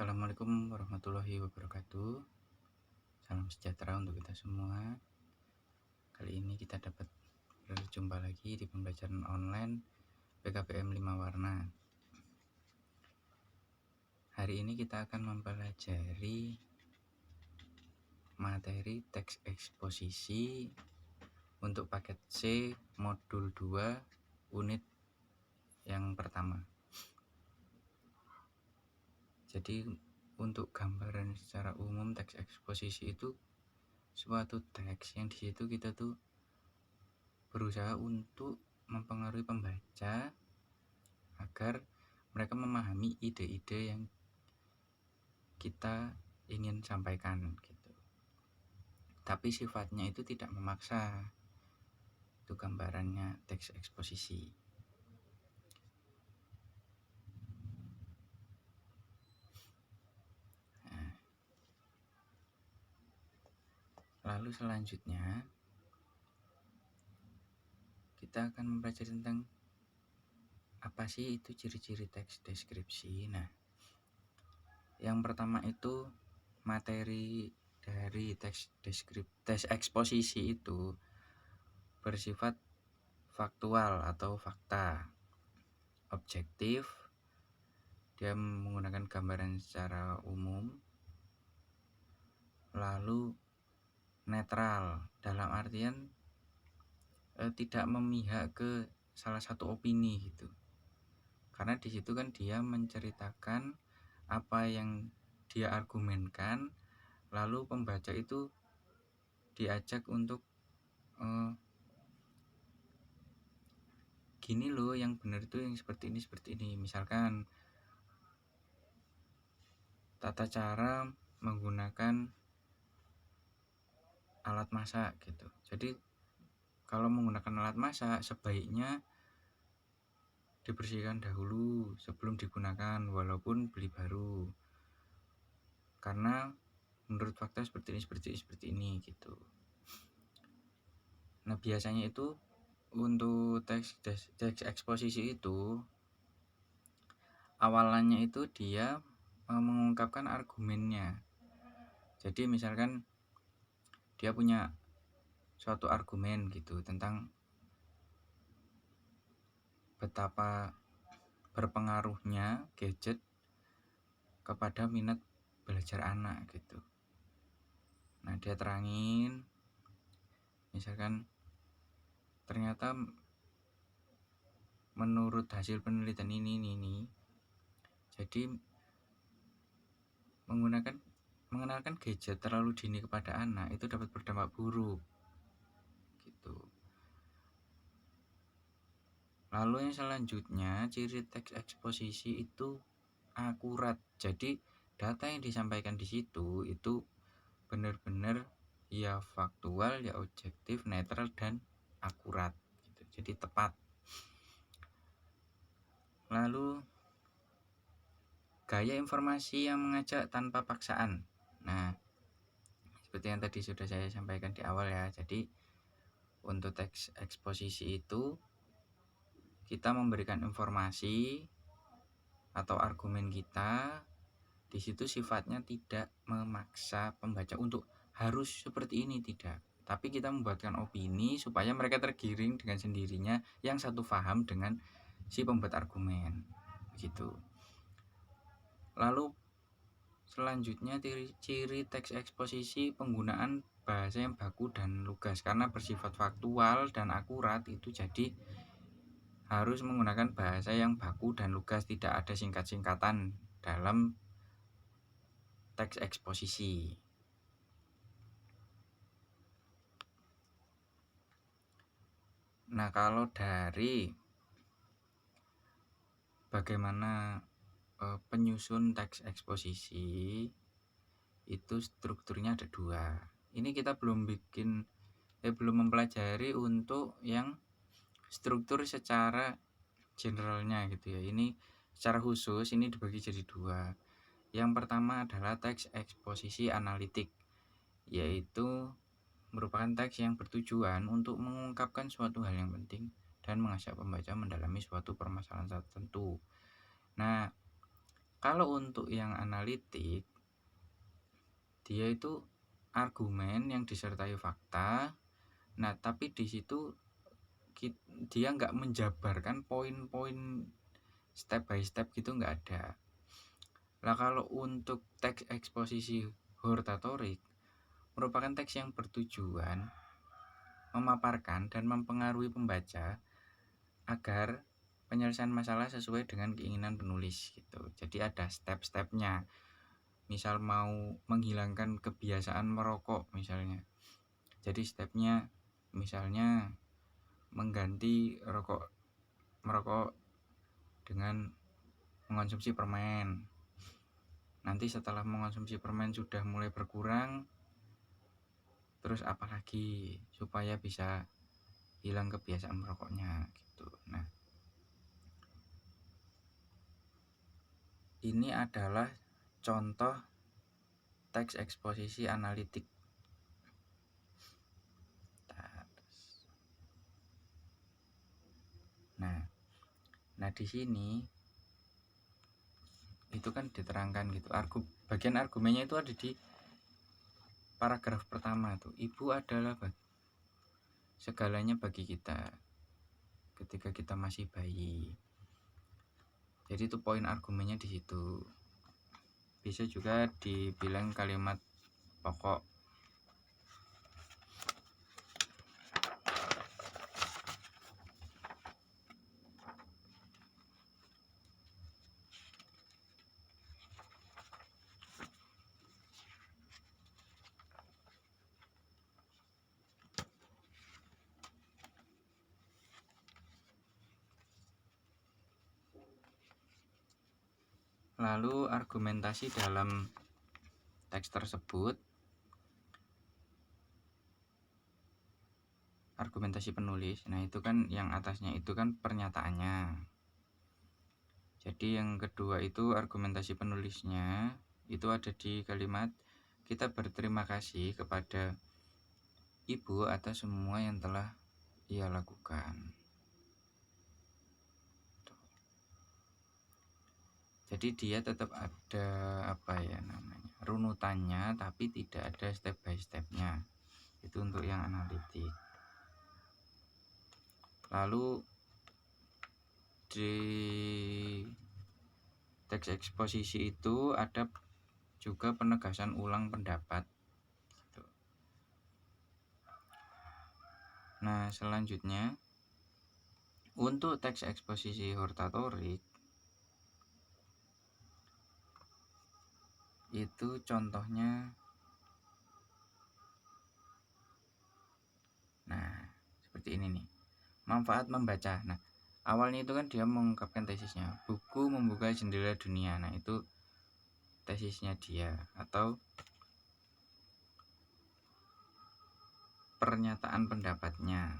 Assalamualaikum warahmatullahi wabarakatuh. Salam sejahtera untuk kita semua. Kali ini kita dapat berjumpa lagi di pembelajaran online PKBM 5 warna. Hari ini kita akan mempelajari materi teks eksposisi untuk paket C modul 2 unit yang pertama. Jadi untuk gambaran secara umum teks eksposisi itu suatu teks yang di situ kita tuh berusaha untuk mempengaruhi pembaca agar mereka memahami ide-ide yang kita ingin sampaikan gitu. Tapi sifatnya itu tidak memaksa. Itu gambarannya teks eksposisi. Nah, lalu selanjutnya kita akan mempelajari tentang apa sih itu ciri-ciri teks deskripsi. Nah, yang pertama itu materi dari teks eksposisi itu bersifat faktual atau fakta, objektif, dia menggunakan gambaran secara umum, lalu netral dalam artian tidak memihak ke salah satu opini gitu. Karena di situ kan dia menceritakan apa yang dia argumenkan, lalu pembaca itu diajak untuk gini loh yang benar itu yang seperti ini. Misalkan tata cara menggunakan alat masak gitu. Jadi kalau menggunakan alat masak sebaiknya dibersihkan dahulu sebelum digunakan walaupun beli baru. Karena menurut fakta seperti ini gitu. Nah, biasanya itu untuk teks eksposisi itu awalannya itu dia mengungkapkan argumennya. Jadi misalkan dia punya suatu argumen gitu tentang betapa berpengaruhnya gadget kepada minat belajar anak gitu. Nah, dia terangin misalkan ternyata menurut hasil penelitian ini jadi mengenalkan gadget terlalu dini kepada anak itu dapat berdampak buruk gitu. Lalu yang selanjutnya ciri teks eksposisi itu akurat. Jadi data yang disampaikan di situ itu benar-benar ya faktual, ya objektif, netral dan akurat gitu. Jadi tepat. Lalu gaya informasi yang mengajak tanpa paksaan. Nah, seperti yang tadi sudah saya sampaikan di awal ya. Jadi untuk teks eksposisi itu kita memberikan informasi atau argumen kita. Di situ sifatnya tidak memaksa pembaca untuk harus seperti ini, tidak. Tapi kita membuatkan opini supaya mereka tergiring dengan sendirinya yang satu paham dengan si pembuat argumen gitu. Lalu selanjutnya ciri teks eksposisi penggunaan bahasa yang baku dan lugas. Karena bersifat faktual dan akurat itu jadi harus menggunakan bahasa yang baku dan lugas, tidak ada singkat-singkatan dalam teks eksposisi. Nah, kalau dari bagaimana penyusun teks eksposisi itu strukturnya ada dua. Ini kita belum mempelajari untuk yang struktur secara generalnya gitu ya. Ini secara khusus ini dibagi jadi dua. Yang pertama adalah teks eksposisi analitik, yaitu merupakan teks yang bertujuan untuk mengungkapkan suatu hal yang penting dan mengajak pembaca mendalami suatu permasalahan tertentu. Nah, Kalau untuk yang analitik, dia itu argumen yang disertai fakta. Nah, tapi di situ dia nggak menjabarkan poin-poin step by step gitu, nggak ada. Nah, kalau untuk teks eksposisi hortatorik merupakan teks yang bertujuan memaparkan dan mempengaruhi pembaca agar penyelesaian masalah sesuai dengan keinginan penulis gitu. Jadi ada step-stepnya. Misal mau menghilangkan kebiasaan merokok misalnya. Jadi stepnya misalnya mengganti merokok dengan mengonsumsi permen. Nanti setelah mengonsumsi permen sudah mulai berkurang, terus apalagi supaya bisa hilang kebiasaan merokoknya gitu. Nah, ini adalah contoh teks eksposisi analitik. Nah di sini itu kan diterangkan gitu. Bagian argumennya itu ada di paragraf pertama tuh. Ibu adalah segalanya bagi kita ketika kita masih bayi. Jadi itu poin argumennya di situ. Bisa juga dibilang kalimat pokok. Lalu argumentasi dalam teks tersebut, argumentasi penulis. Nah itu kan yang atasnya itu kan pernyataannya. Jadi yang kedua itu argumentasi penulisnya, itu ada di kalimat kita berterima kasih kepada ibu atas semua yang telah ia lakukan. Jadi dia tetap ada runutannya, tapi tidak ada step by stepnya. Itu untuk yang analitik. Lalu di teks eksposisi itu ada juga penegasan ulang pendapat. Nah selanjutnya untuk teks eksposisi hortatorik itu contohnya, nah seperti ini nih, manfaat membaca. Nah awalnya itu kan dia mengungkapkan tesisnya, buku membuka jendela dunia. Nah itu tesisnya dia atau pernyataan pendapatnya.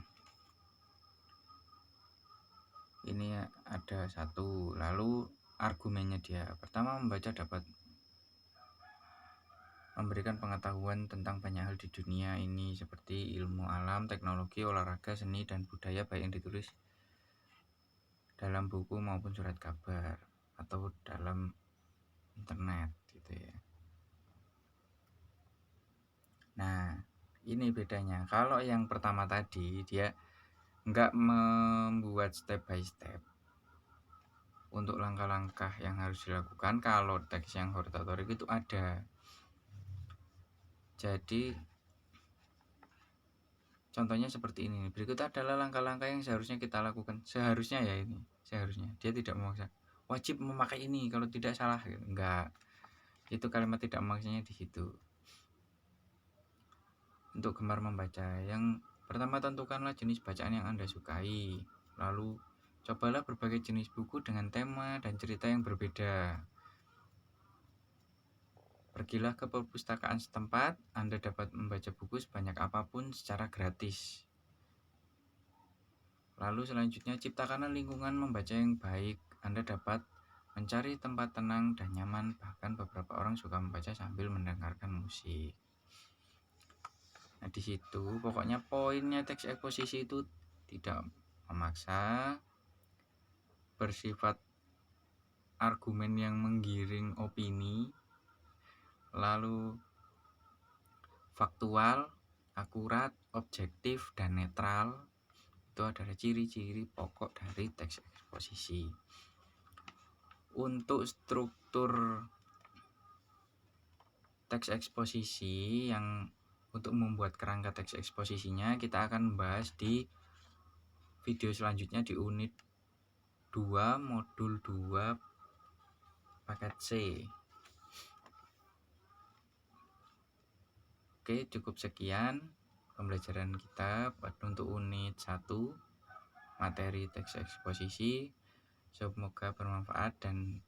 Ini ada satu. Lalu argumennya dia, pertama membaca dapat memberikan pengetahuan tentang banyak hal di dunia ini, seperti ilmu alam, teknologi, olahraga, seni, dan budaya, baik yang ditulis dalam buku maupun surat kabar atau dalam internet gitu ya. Nah ini bedanya. Kalau yang pertama tadi dia nggak membuat step by step untuk langkah-langkah yang harus dilakukan. Kalau teks yang hortatorik itu ada. Jadi contohnya seperti ini. Berikut adalah langkah-langkah yang seharusnya kita lakukan. Seharusnya ya ini, seharusnya. Dia tidak memaksa. Wajib memakai ini kalau tidak salah. Enggak. Itu kalimat tidak memaksanya di situ. Untuk gemar membaca, yang pertama tentukanlah jenis bacaan yang Anda sukai. Lalu cobalah berbagai jenis buku dengan tema dan cerita yang berbeda. Pergilah ke perpustakaan setempat, Anda dapat membaca buku sebanyak apapun secara gratis. Lalu selanjutnya, ciptakanlah lingkungan membaca yang baik. Anda dapat mencari tempat tenang dan nyaman, bahkan beberapa orang suka membaca sambil mendengarkan musik. Nah di situ pokoknya poinnya teks eksposisi itu tidak memaksa, bersifat argumen yang menggiring opini, lalu faktual, akurat, objektif, dan netral. Itu adalah ciri-ciri pokok dari teks eksposisi. Untuk struktur teks eksposisi yang untuk membuat kerangka teks eksposisinya kita akan bahas di video selanjutnya di unit 2 modul 2 paket C. Oke, cukup sekian pembelajaran kita untuk unit 1 materi teks eksposisi. Semoga bermanfaat dan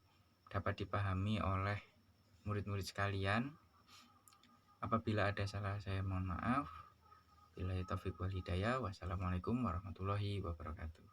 dapat dipahami oleh murid-murid sekalian. Apabila ada salah saya mohon maaf. Billahi taufiq wal hidayah. Wassalamualaikum warahmatullahi wabarakatuh.